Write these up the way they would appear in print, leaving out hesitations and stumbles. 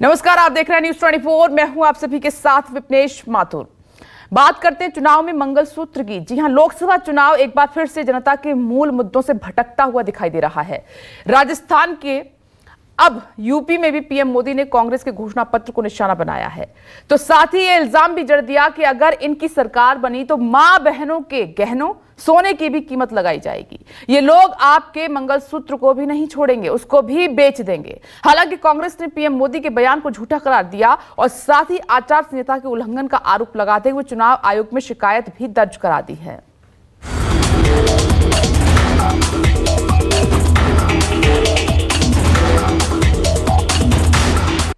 नमस्कार, आप देख रहे हैं न्यूज़ 24। मैं हूं आप सभी के साथ विपनेश माथुर। बात करते हैं चुनाव में मंगलसूत्र की। जी हां, लोकसभा चुनाव एक बार फिर से जनता के मूल मुद्दों से भटकता हुआ दिखाई दे रहा है। राजस्थान के अब यूपी में भी पीएम मोदी ने कांग्रेस के घोषणा पत्र को निशाना बनाया है। तो साथ ही ये इल्जाम भी जड़ दिया कि अगर इनकी सरकार बनी तो मां बहनों के गहनों सोने की भी कीमत लगाई जाएगी। ये लोग आपके मंगलसूत्र को भी नहीं छोड़ेंगे, उसको भी बेच देंगे। हालांकि कांग्रेस ने पीएम मोदी के बयान को झूठा करार दिया और साथ ही आचार संहिता के उल्लंघन का आरोप लगाते हुए चुनाव आयोग में शिकायत भी दर्ज करा दी है।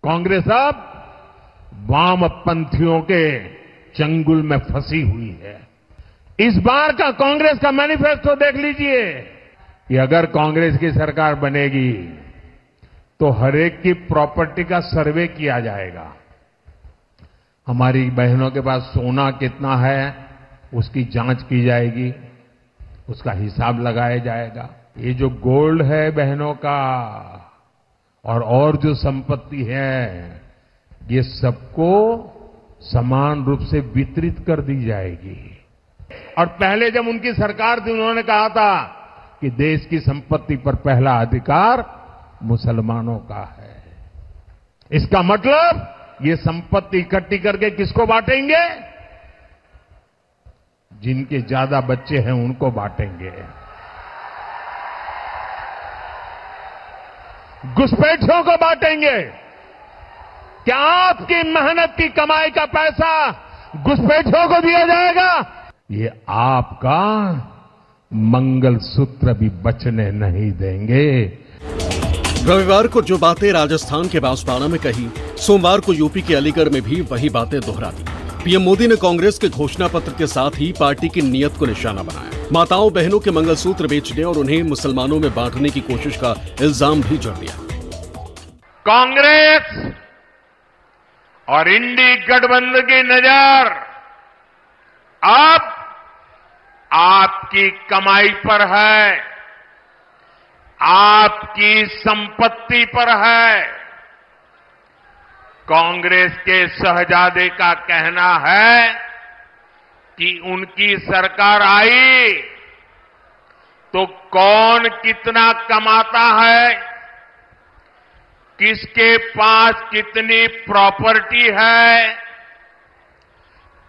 कांग्रेस अब वामपंथियों के चंगुल में फंसी हुई है। इस बार का कांग्रेस का मैनिफेस्टो देख लीजिए कि अगर कांग्रेस की सरकार बनेगी तो हर एक की प्रॉपर्टी का सर्वे किया जाएगा। हमारी बहनों के पास सोना कितना है उसकी जांच की जाएगी, उसका हिसाब लगाया जाएगा। ये जो गोल्ड है बहनों का और जो संपत्ति है ये सबको समान रूप से वितरित कर दी जाएगी। और पहले जब उनकी सरकार थी उन्होंने कहा था कि देश की संपत्ति पर पहला अधिकार मुसलमानों का है। इसका मतलब ये संपत्ति इकट्ठी करके किसको बांटेंगे? जिनके ज्यादा बच्चे हैं उनको बांटेंगे। घुसपैठियों को बांटेंगे। क्या आपकी मेहनत की कमाई का पैसा घुसपैठियों को दिया जाएगा? ये आपका मंगलसूत्र भी बचने नहीं देंगे। रविवार को जो बातें राजस्थान के बांसवाड़ा में कही, सोमवार को यूपी के अलीगढ़ में भी वही बातें दोहरा दी। पीएम मोदी ने कांग्रेस के घोषणा पत्र के साथ ही पार्टी की नीयत को निशाना बनाया। माताओं बहनों के मंगलसूत्र बेचने और उन्हें मुसलमानों में बांटने की कोशिश का इल्जाम भी जड़ दिया। कांग्रेस और इंडी गठबंधन की नजर अब आपकी कमाई पर है, आपकी संपत्ति पर है। कांग्रेस के शहजादे का कहना है कि उनकी सरकार आई तो कौन कितना कमाता है, किसके पास कितनी प्रॉपर्टी है,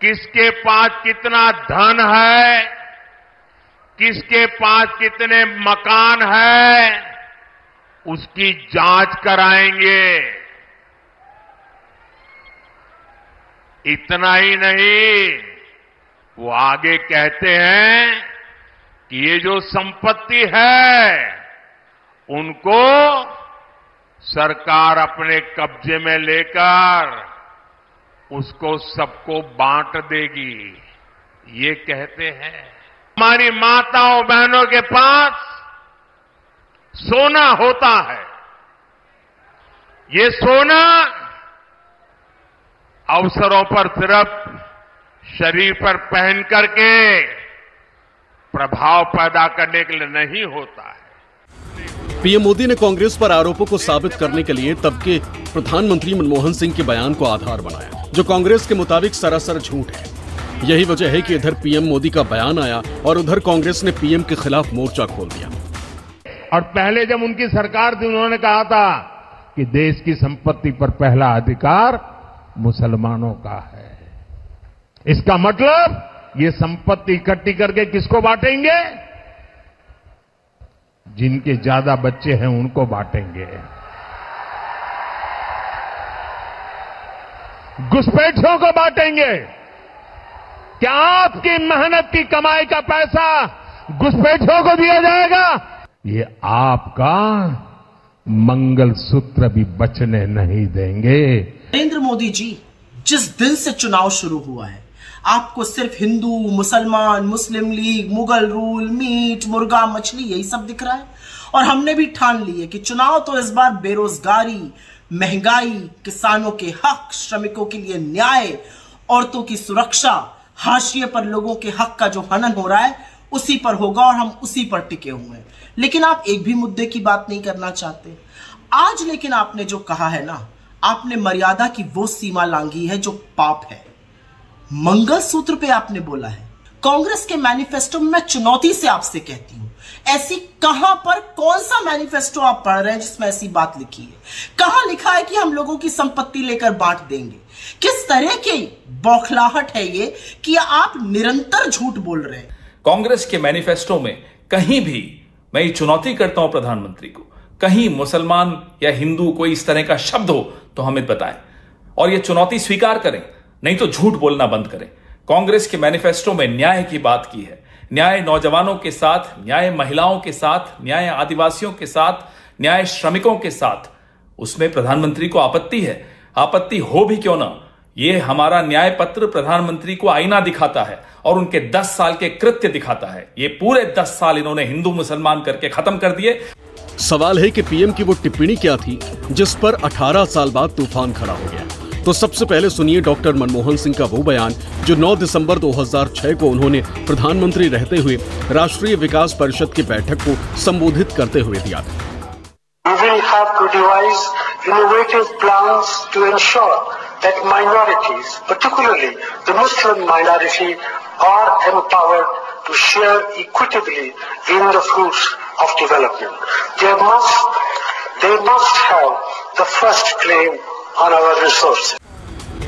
किसके पास कितना धन है, किसके पास कितने मकान है, उसकी जांच कराएंगे। इतना ही नहीं, वो आगे कहते हैं कि ये जो संपत्ति है उनको सरकार अपने कब्जे में लेकर उसको सबको बांट देगी। ये कहते हैं। हमारी माताओं बहनों के पास सोना होता है। ये सोना अवसरों पर सिर्फ शरीर पर पहन करके प्रभाव पैदा करने के लिए नहीं होता है। पीएम मोदी ने कांग्रेस पर आरोपों को साबित करने के लिए तब के प्रधानमंत्री मनमोहन सिंह के बयान को आधार बनाया, जो कांग्रेस के मुताबिक सरासर झूठ है। यही वजह है कि इधर पीएम मोदी का बयान आया और उधर कांग्रेस ने पीएम के खिलाफ मोर्चा खोल दिया। और पहले जब उनकी सरकार थी उन्होंने कहा था कि देश की संपत्ति पर पहला अधिकार मुसलमानों का है। इसका मतलब ये संपत्ति इकट्ठी करके किसको बांटेंगे? जिनके ज्यादा बच्चे हैं उनको बांटेंगे। घुसपैठियों को बांटेंगे। क्या आपकी मेहनत की कमाई का पैसा घुसपैठियों को दिया जाएगा? ये आपका मंगलसूत्र भी बचने नहीं देंगे। नरेंद्र मोदी जी, जिस दिन से चुनाव शुरू हुआ है आपको सिर्फ हिंदू, मुसलमान, मुस्लिम लीग, मुगल रूल, मीट, मुर्गा, मछली यही सब दिख रहा है। और हमने भी ठान ली है कि चुनाव तो इस बार बेरोजगारी, महंगाई, किसानों के हक, श्रमिकों के लिए न्याय, औरतों की सुरक्षा, हाशिए पर लोगों के हक का जो हनन हो रहा है उसी पर होगा और हम उसी पर टिके हुए हैं। लेकिन आप एक भी मुद्दे की बात नहीं करना चाहते। आज लेकिन आपने जो कहा है ना, आपने मर्यादा की वो सीमा लांघी है जो पाप है। मंगलसूत्र पे आपने बोला है। कांग्रेस के मैनिफेस्टो में मैं चुनौती से आपसे कहती हूं, ऐसी कहां पर कौन सा मैनिफेस्टो आप पढ़ रहे हैं जिसमें ऐसी बात लिखी है? कहां लिखा है कि हम लोगों की संपत्ति लेकर बांट देंगे? किस तरह की बौखलाहट है ये कि आप निरंतर झूठ बोल रहे हैं? कांग्रेस के मैनिफेस्टो में कहीं भी, मैं ये चुनौती करता हूं प्रधानमंत्री को, कहीं मुसलमान या हिंदू कोई इस तरह का शब्द हो तो हमें बताएं और ये चुनौती स्वीकार करें, नहीं तो झूठ बोलना बंद करें। कांग्रेस के मैनिफेस्टो में न्याय की बात की है। न्याय नौजवानों के साथ, न्याय महिलाओं के साथ, न्याय आदिवासियों के साथ, न्याय श्रमिकों के साथ। उसमें प्रधानमंत्री को आपत्ति है। आपत्ति हो भी क्यों ना, यह हमारा न्याय पत्र प्रधानमंत्री को आईना दिखाता है और उनके 10 साल के कृत्य दिखाता है। ये पूरे 10 साल इन्होंने हिंदू मुसलमान करके खत्म कर दिए। सवाल है कि पीएम की वो टिप्पणी क्या थी जिस पर 18 साल बाद तूफान खड़ा हो गया। तो सबसे पहले सुनिए डॉक्टर मनमोहन सिंह का वो बयान जो 9 दिसंबर 2006 को उन्होंने प्रधानमंत्री रहते हुए राष्ट्रीय विकास परिषद की बैठक को संबोधित करते हुए दिया था। We will have to devise innovative plans to ensure that minorities, particularly the Muslim minority, are empowered to share equitably in the fruits of development. They must have the first claim on our resources.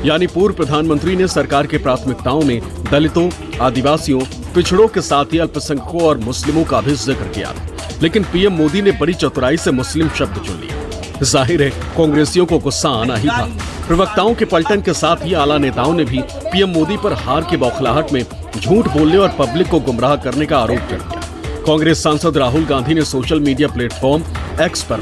यानी पूर्व प्रधानमंत्री ने सरकार की प्राथमिकताओं में दलितों, आदिवासियों, पिछड़ों के साथ ही अल्पसंख्यकों और मुस्लिमों का भी जिक्र किया था। लेकिन पीएम मोदी ने बड़ी चतुराई से मुस्लिम शब्द चुन लिया। जाहिर है कांग्रेसियों को गुस्सा आना ही था। प्रवक्ताओं के पलटन के साथ ही आला नेताओं ने भी पीएम मोदी पर हार की बौखलाहट में झूठ बोलने और पब्लिक को गुमराह करने का आरोप जड़ दिया। कांग्रेस सांसद राहुल गांधी ने सोशल मीडिया प्लेटफॉर्म एक्स पर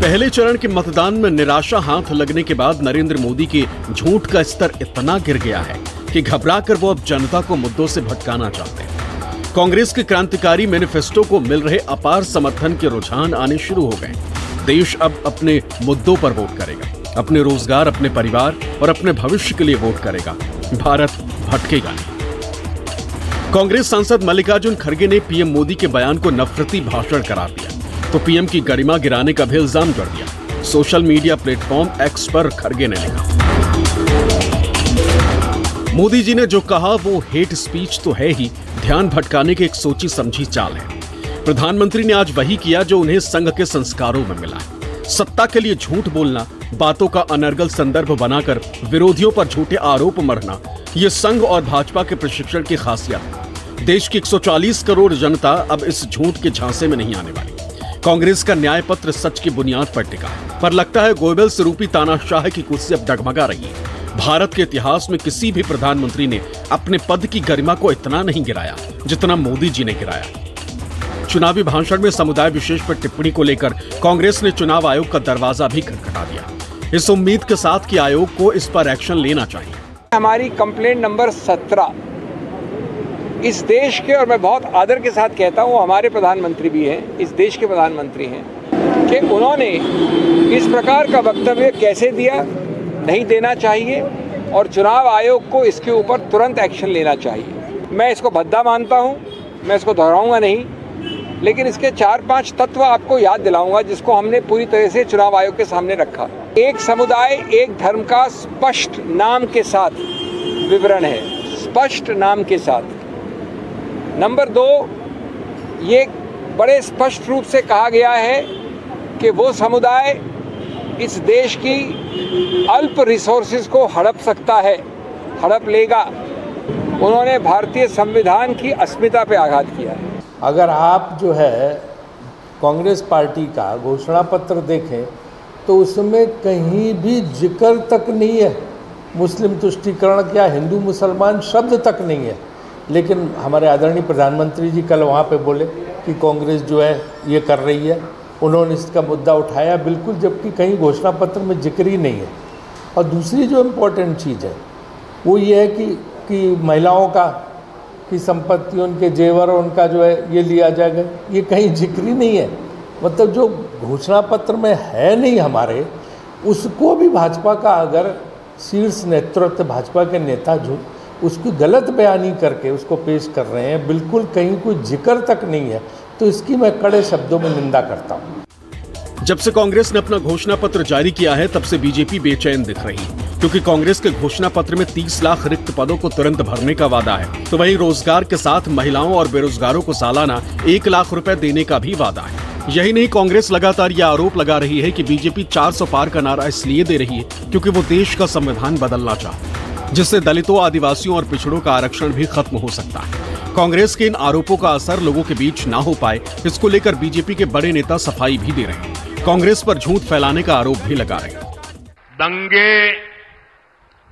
पहले चरण के मतदान में निराशा हाथ लगने के बाद नरेंद्र मोदी के झूठ का स्तर इतना गिर गया है कि घबराकर वो अब जनता को मुद्दों से भटकाना चाहते हैं। कांग्रेस के क्रांतिकारी मैनिफेस्टो को मिल रहे अपार समर्थन के रुझान आने शुरू हो गए। देश अब अपने मुद्दों पर वोट करेगा, अपने रोजगार, अपने परिवार और अपने भविष्य के लिए वोट करेगा। भारत भटकेगा नहीं। कांग्रेस सांसद मल्लिकार्जुन खड़गे ने पीएम मोदी के बयान को नफरती भाषण करार दिया तो पीएम की गरिमा गिराने का भी इल्जाम जड़ दिया। सोशल मीडिया प्लेटफॉर्म एक्स पर खड़गे ने लिखा, मोदी जी ने जो कहा वो हेट स्पीच तो है ही, ध्यान भटकाने की एक सोची समझी चाल है। प्रधानमंत्री ने आज वही किया जो उन्हें संघ के संस्कारों में मिला है। सत्ता के लिए झूठ बोलना, बातों का अनर्गल संदर्भ बनाकर विरोधियों पर झूठे आरोप मढ़ना, ये संघ और भाजपा के प्रशिक्षण की खासियत है। देश की 140 करोड़ जनता अब इस झूठ के झांसे में नहीं आने वाली। कांग्रेस का न्याय पत्र सच की बुनियाद पर टिका है, पर लगता है गोयबल्स रूपी तानाशाह की कुर्सी अब डगमगा रही है। भारत के इतिहास में किसी भी प्रधानमंत्री ने अपने पद की गरिमा को इतना नहीं गिराया जितना मोदी जी ने गिराया। चुनावी भाषण में समुदाय विशेष पर टिप्पणी को लेकर कांग्रेस ने चुनाव आयोग का दरवाजा भी खटखटा दिया, इस उम्मीद के साथ कि आयोग को इस पर एक्शन लेना चाहिए। हमारी कंप्लेंट नंबर 17 इस देश के, और मैं बहुत आदर के साथ कहता हूँ हमारे प्रधानमंत्री भी हैं, इस देश के प्रधानमंत्री हैं, कि उन्होंने इस प्रकार का वक्तव्य कैसे दिया, नहीं देना चाहिए और चुनाव आयोग को इसके ऊपर तुरंत एक्शन लेना चाहिए। मैं इसको भद्दा मानता हूँ, मैं इसको दोहराऊंगा नहीं, लेकिन इसके 4-5 तत्व आपको याद दिलाऊंगा जिसको हमने पूरी तरह से चुनाव आयोग के सामने रखा। एक समुदाय एक धर्म का स्पष्ट नाम के साथ विवरण है, स्पष्ट नाम के साथ। नंबर 2, ये बड़े स्पष्ट रूप से कहा गया है कि वो समुदाय इस देश की अल्प रिसोर्सेज को हड़प सकता है, हड़प लेगा। उन्होंने भारतीय संविधान की अस्मिता पे आघात किया है। अगर आप जो है कांग्रेस पार्टी का घोषणा पत्र देखें तो उसमें कहीं भी जिक्र तक नहीं है मुस्लिम तुष्टीकरण या हिंदू मुसलमान शब्द तक नहीं है। लेकिन हमारे आदरणीय प्रधानमंत्री जी कल वहाँ पे बोले कि कांग्रेस जो है ये कर रही है, उन्होंने इसका मुद्दा उठाया बिल्कुल, जबकि कहीं घोषणा पत्र में जिक्र ही नहीं है। और दूसरी जो इम्पोर्टेंट चीज़ है वो ये है कि महिलाओं की संपत्ति, उनके जेवर, उनका जो है ये लिया जाएगा, ये कहीं जिक्र ही नहीं है। मतलब जो घोषणा पत्र में है नहीं हमारे, उसको भी भाजपा का अगर शीर्ष नेतृत्व, भाजपा के नेता जो उसकी गलत बयानी करके उसको पेश कर रहे हैं, बिल्कुल कहीं कोई जिक्र तक नहीं है, तो इसकी मैं कड़े शब्दों में निंदा करता हूँ। जब से कांग्रेस ने अपना घोषणा पत्र जारी किया है तब से बीजेपी बेचैन दिख रही है, क्योंकि कांग्रेस के घोषणा पत्र में 30 लाख रिक्त पदों को तुरंत भरने का वादा है, तो वहीं रोजगार के साथ महिलाओं और बेरोजगारों को सालाना 1 लाख रुपए देने का भी वादा है। यही नहीं, कांग्रेस लगातार यह आरोप लगा रही है कि बीजेपी 400 पार का नारा इसलिए दे रही है क्योंकि वो देश का संविधान बदलना चाहती है, जिससे दलितों, आदिवासियों और पिछड़ों का आरक्षण भी खत्म हो सकता है। कांग्रेस के इन आरोपों का असर लोगों के बीच ना हो पाए, इसको लेकर बीजेपी के बड़े नेता सफाई भी दे रहे हैं, कांग्रेस पर झूठ फैलाने का आरोप भी लगा रहे हैं। दंगे,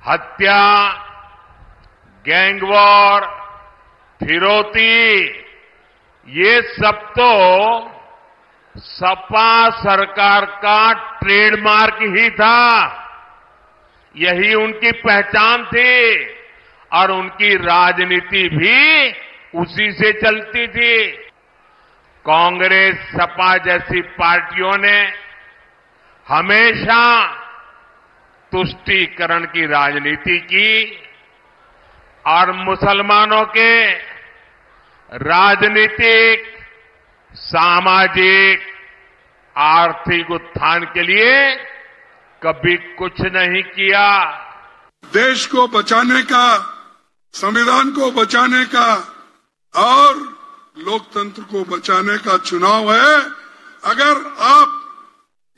हत्या, गैंगवॉर, फिरौती, ये सब तो सपा सरकार का ट्रेडमार्क ही था। यही उनकी पहचान थी और उनकी राजनीति भी उसी से चलती थी। कांग्रेस, सपा जैसी पार्टियों ने हमेशा तुष्टीकरण की राजनीति की और मुसलमानों के राजनीतिक, सामाजिक, आर्थिक उत्थान के लिए कभी कुछ नहीं किया। देश को बचाने का, संविधान को बचाने का और लोकतंत्र को बचाने का चुनाव है। अगर आप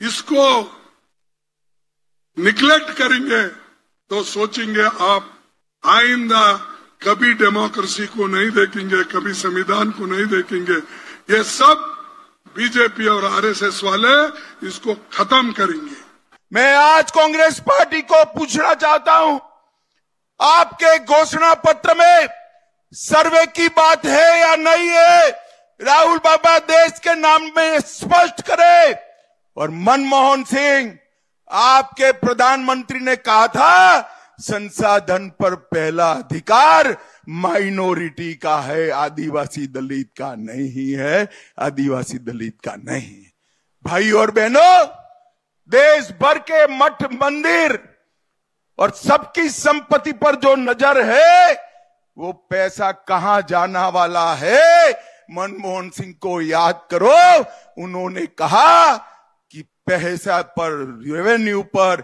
इसको निग्लेक्ट करेंगे तो सोचेंगे आप आइंदा कभी डेमोक्रेसी को नहीं देखेंगे, कभी संविधान को नहीं देखेंगे। ये सब बीजेपी और आरएसएस वाले इसको खत्म करेंगे। मैं आज कांग्रेस पार्टी को पूछना चाहता हूं, आपके घोषणा पत्र में सर्वे की बात है या नहीं है? राहुल बाबा देश के नाम में स्पष्ट करे। और मनमोहन सिंह, आपके प्रधानमंत्री ने कहा था संसाधन पर पहला अधिकार माइनॉरिटी का है, आदिवासी दलित का नहीं है, आदिवासी दलित का नहीं। भाई और बहनों, देश भर के मठ मंदिर और सबकी संपत्ति पर जो नजर है वो पैसा कहां जाना वाला है? मनमोहन सिंह को याद करो, उन्होंने कहा कि पैसा पर, रेवेन्यू पर,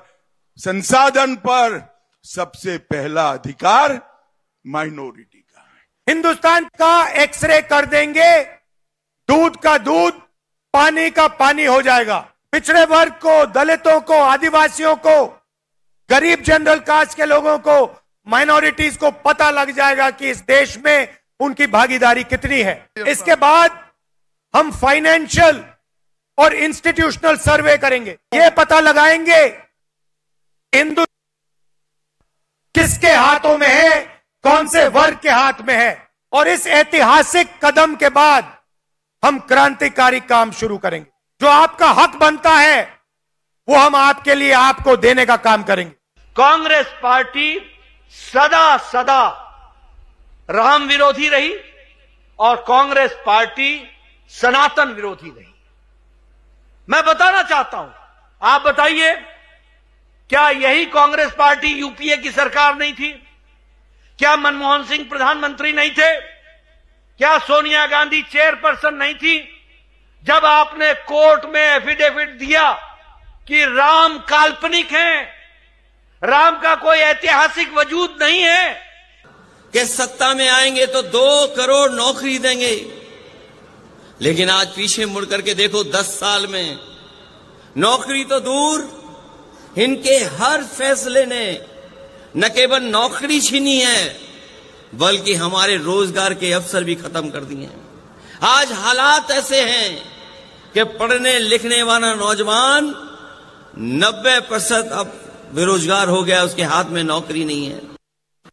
संसाधन पर सबसे पहला अधिकार माइनॉरिटी का है। हिंदुस्तान का एक्सरे कर देंगे, दूध का दूध, पानी का पानी हो जाएगा। पिछड़े वर्ग को, दलितों को, आदिवासियों को, गरीब जनरल कास्ट के लोगों को, माइनॉरिटीज को पता लग जाएगा कि इस देश में उनकी भागीदारी कितनी है। इसके बाद हम फाइनेंशियल और इंस्टीट्यूशनल सर्वे करेंगे, ये पता लगाएंगे हिंदू किसके हाथों में है, कौन से वर्ग के हाथ में है। और इस ऐतिहासिक कदम के बाद हम क्रांतिकारी काम शुरू करेंगे। जो आपका हक बनता है वो हम आपके लिए, आपको देने का काम करेंगे। कांग्रेस पार्टी सदा सदा राम विरोधी रही और कांग्रेस पार्टी सनातन विरोधी रही। मैं बताना चाहता हूं, आप बताइए, क्या यही कांग्रेस पार्टी यूपीए की सरकार नहीं थी? क्या मनमोहन सिंह प्रधानमंत्री नहीं थे? क्या सोनिया गांधी चेयरपर्सन नहीं थी? जब आपने कोर्ट में एफिडेविट दिया कि राम काल्पनिक हैं, राम का कोई ऐतिहासिक वजूद नहीं है, कि सत्ता में आएंगे तो 2 करोड़ नौकरी देंगे, लेकिन आज पीछे मुड़ करके देखो 10 साल में नौकरी तो दूर, इनके हर फैसले ने न केवल नौकरी छीनी है बल्कि हमारे रोजगार के अवसर भी खत्म कर दिए हैं। आज हालात ऐसे हैं कि पढ़ने लिखने वाला नौजवान 90% अब बेरोजगार हो गया, उसके हाथ में नौकरी नहीं है।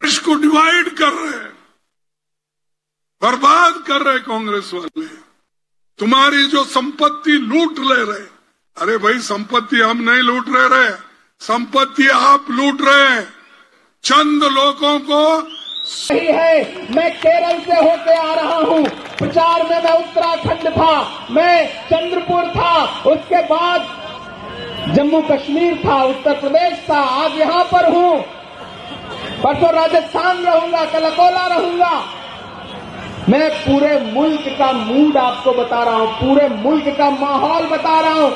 इसको डिवाइड कर रहे हैं, बर्बाद कर रहे कांग्रेस वाले। तुम्हारी जो संपत्ति लूट ले रहे, अरे भाई संपत्ति हम नहीं लूट रहे, संपत्ति आप लूट रहे हैं चंद लोगों को। सही है, मैं केरल से होके आ रहा हूँ, प्रचार में मैं उत्तराखंड था, मैं चंद्रपुर था, उसके बाद जम्मू कश्मीर था, उत्तर प्रदेश था, आज यहाँ पर हूँ, परसों राजस्थान रहूंगा, कल अकोला रहूंगा। मैं पूरे मुल्क का मूड आपको बता रहा हूँ, पूरे मुल्क का माहौल बता रहा हूँ।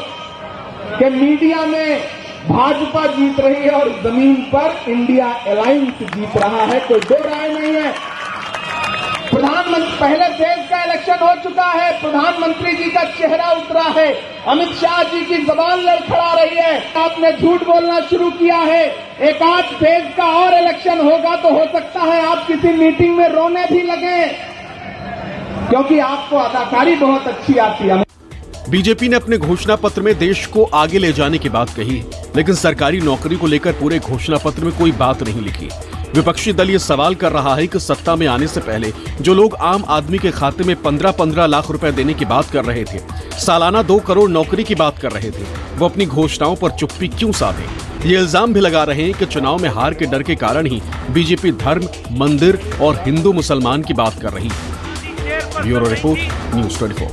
कि मीडिया में भाजपा जीत रही है और जमीन पर इंडिया अलायंस जीत रहा है, कोई दो राय नहीं है। प्रधानमंत्री पहले फेज का इलेक्शन हो चुका है, प्रधानमंत्री जी का चेहरा उतरा है, अमित शाह जी की जबान लड़खड़ा रही है, आपने झूठ बोलना शुरू किया है। एक आध फेज का और इलेक्शन होगा तो हो सकता है आप किसी मीटिंग में रोने भी लगे, क्योंकि आपको अदाकारी बहुत अच्छी आती है। बीजेपी ने अपने घोषणा पत्र में देश को आगे ले जाने की बात कही, लेकिन सरकारी नौकरी को लेकर पूरे घोषणा पत्र में कोई बात नहीं लिखी। विपक्षी दल ये सवाल कर रहा है कि सत्ता में आने से पहले जो लोग आम आदमी के खाते में 15-15 लाख रुपए देने की बात कर रहे थे, सालाना 2 करोड़ नौकरी की बात कर रहे थे, वो अपनी घोषणाओं पर चुप्पी क्यों साधे। ये इल्जाम भी लगा रहे हैं कि चुनाव में हार के डर के कारण ही बीजेपी धर्म, मंदिर और हिंदू मुसलमान की बात कर रही है। Bureau report, news 24।